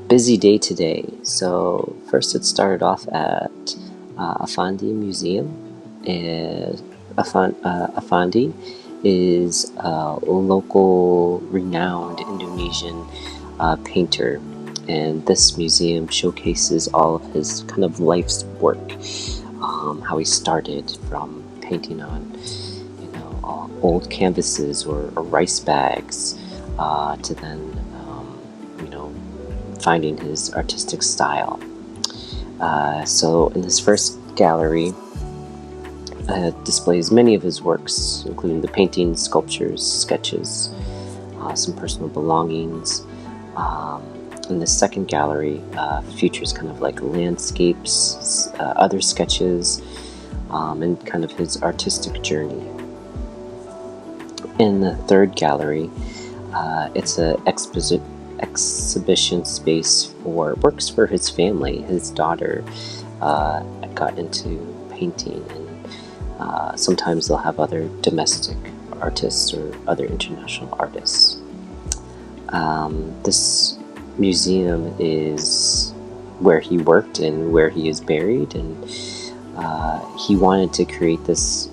Busy day today. So first, it started off at Affandi Museum. Affandi is a local renowned Indonesian painter, and this museum showcases all of his kind of life's work. How he started from painting on, old canvases or rice bags, to then, you know, finding his artistic style. So in this first gallery, displays many of his works, including the paintings, sculptures, sketches, some personal belongings. In the second gallery, features kind of like landscapes, other sketches, and kind of his artistic journey. In the third gallery, it's an exhibition space for works for his family. His daughter got into painting, and sometimes they'll have other domestic artists or other international artists. This museum is where he worked and where he is buried, and he wanted to create this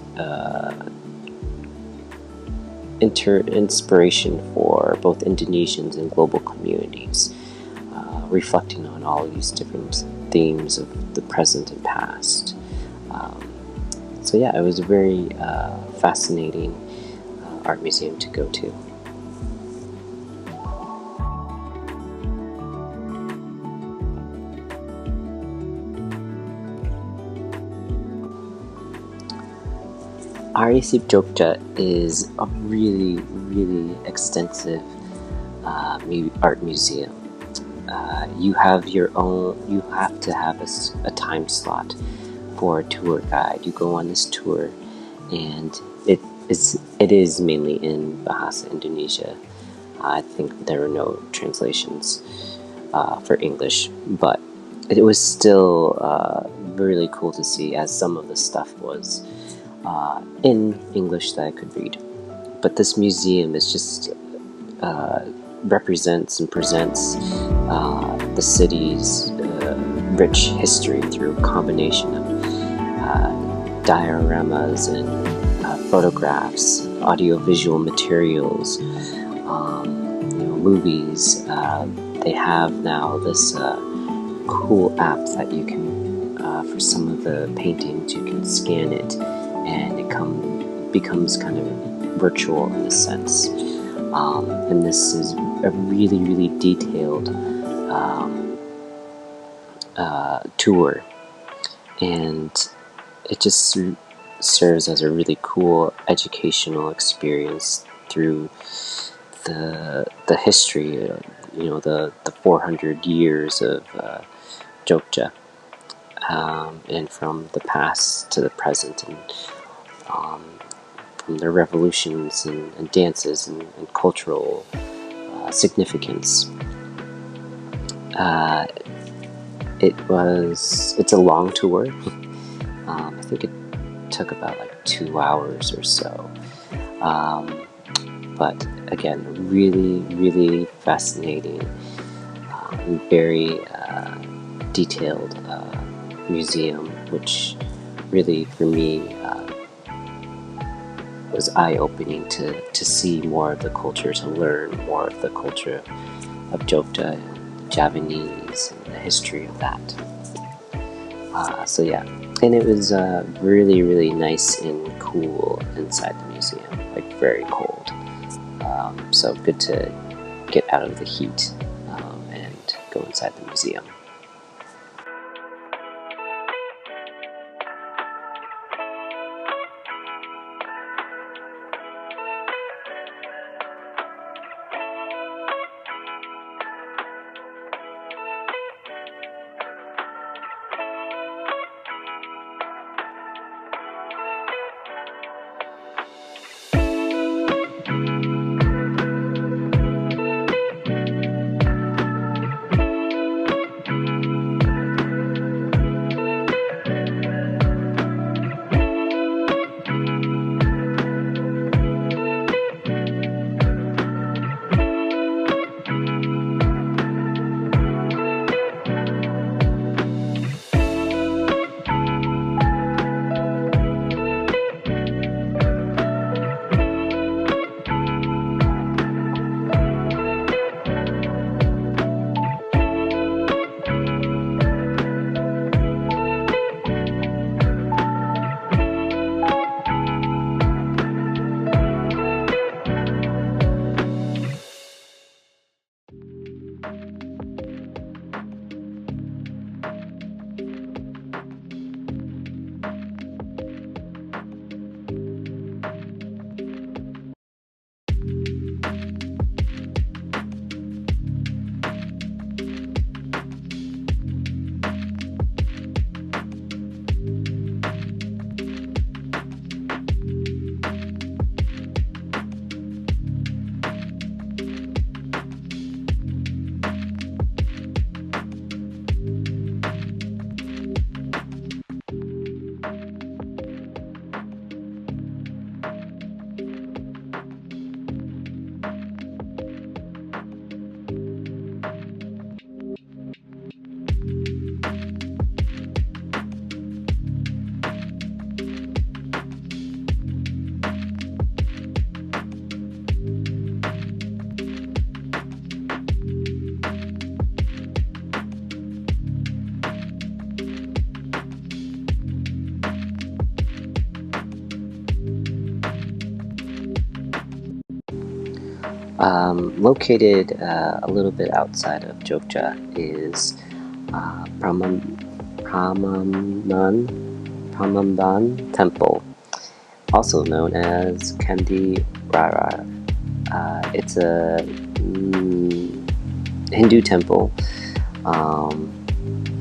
inspiration for both Indonesians and global communities, reflecting on all these different themes of the present and past. So yeah, it was a very fascinating art museum to go to. Arsip Jogja is a really, really extensive art museum. You have to have a time slot for a tour guide. You go on this tour, and it is mainly in Bahasa Indonesia. I think there are no translations for English, but it was still really cool to see, as some of the stuff was in English that I could read. But this museum is just represents and presents the city's rich history through a combination of dioramas and photographs, audiovisual materials, movies. They have now this cool app that you can, for some of the paintings, you can scan it, and it becomes kind of virtual in a sense. And this is a really, really detailed tour, and it just serves as a really cool educational experience through the history, the 400 years of Jogja, and from the past to the present, and from their revolutions and dances and cultural significance. It's a long tour. I think it took about like 2 hours or so. But again, really, really fascinating, very detailed museum, which really, for me, was eye-opening to see more of the culture, to learn more of the culture of Jogja, Javanese, and the history of that. So yeah, and it was really, really nice and cool inside the museum, like very cold. So good to get out of the heat and go inside the museum. Located a little bit outside of Jogja is Prambanan Temple, also known as Kandi Rara. It's a Hindu temple, um,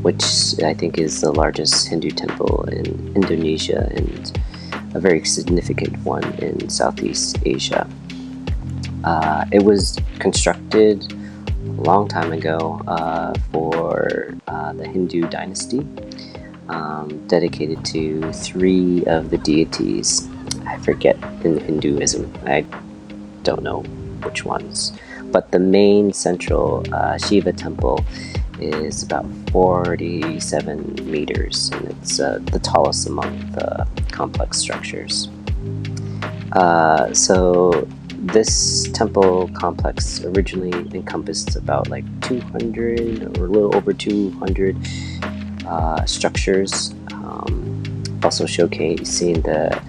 which I think is the largest Hindu temple in Indonesia and a very significant one in Southeast Asia. It was constructed a long time ago for the Hindu dynasty, dedicated to three of the deities. I forget in Hinduism. I don't know which ones. But the main central Shiva temple is about 47 meters, and it's the tallest among the complex structures. So this temple complex originally encompassed about like 200 or a little over 200 structures, also showcasing the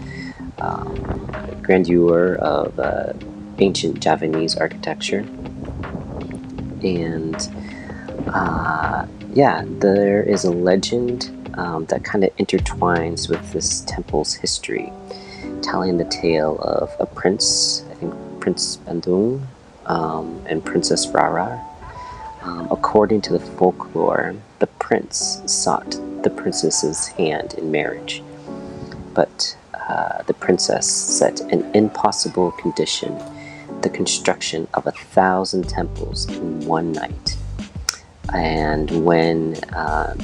grandeur of ancient Javanese architecture. And yeah, there is a legend that kind of intertwines with this temple's history, telling the tale of a prince, I think Prince Bandung, and Princess Rara. According to the folklore, the prince sought the princess's hand in marriage, but the princess set an impossible condition: the construction of 1,000 temples in one night. And when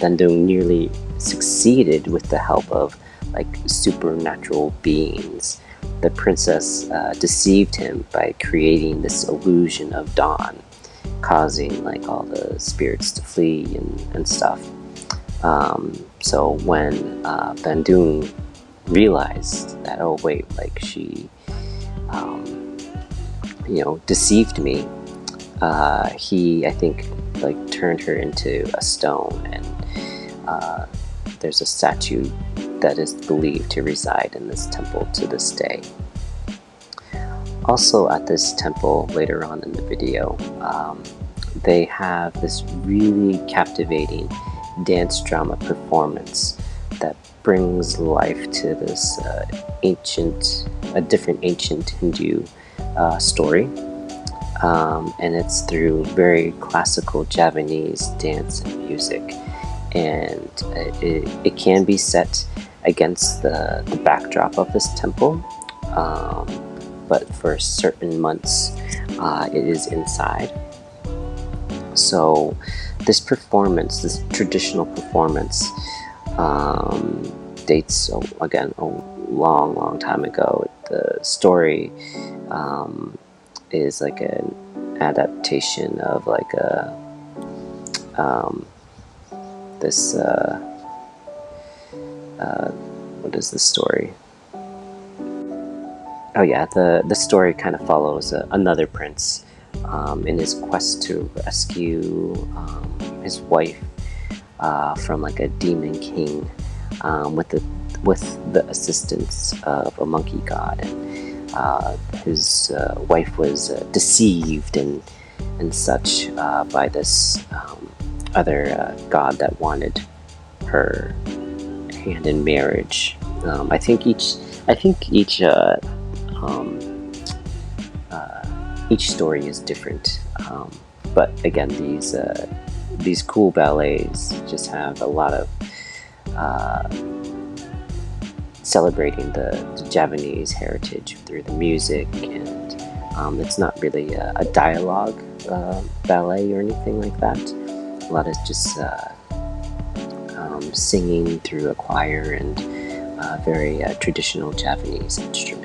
Bandung nearly succeeded with the help of like supernatural beings, the princess deceived him by creating this illusion of dawn, causing like all the spirits to flee and stuff. So when Bandung realized that, oh wait, like she deceived me, he, I think, like turned her into a stone, and there's a statue that is believed to reside in this temple to this day. Also at this temple, later on in the video, they have this really captivating dance drama performance that brings life to this a different ancient Hindu story. And it's through very classical Javanese dance and music, and it can be set against the backdrop of this temple, but for certain months it is inside. So this traditional performance, dates again a long time ago. The story is like an adaptation of like this what is the story? Oh yeah, the story kind of follows another prince in his quest to rescue his wife from like a demon king, with the assistance of a monkey god. And his wife was deceived and such by this other god that wanted her hand in marriage. I think each story is different, but again, these cool ballets just have a lot of celebrating the Javanese heritage through the music, and it's not really a dialogue ballet or anything like that. A lot of just singing through a choir and very traditional Javanese instruments.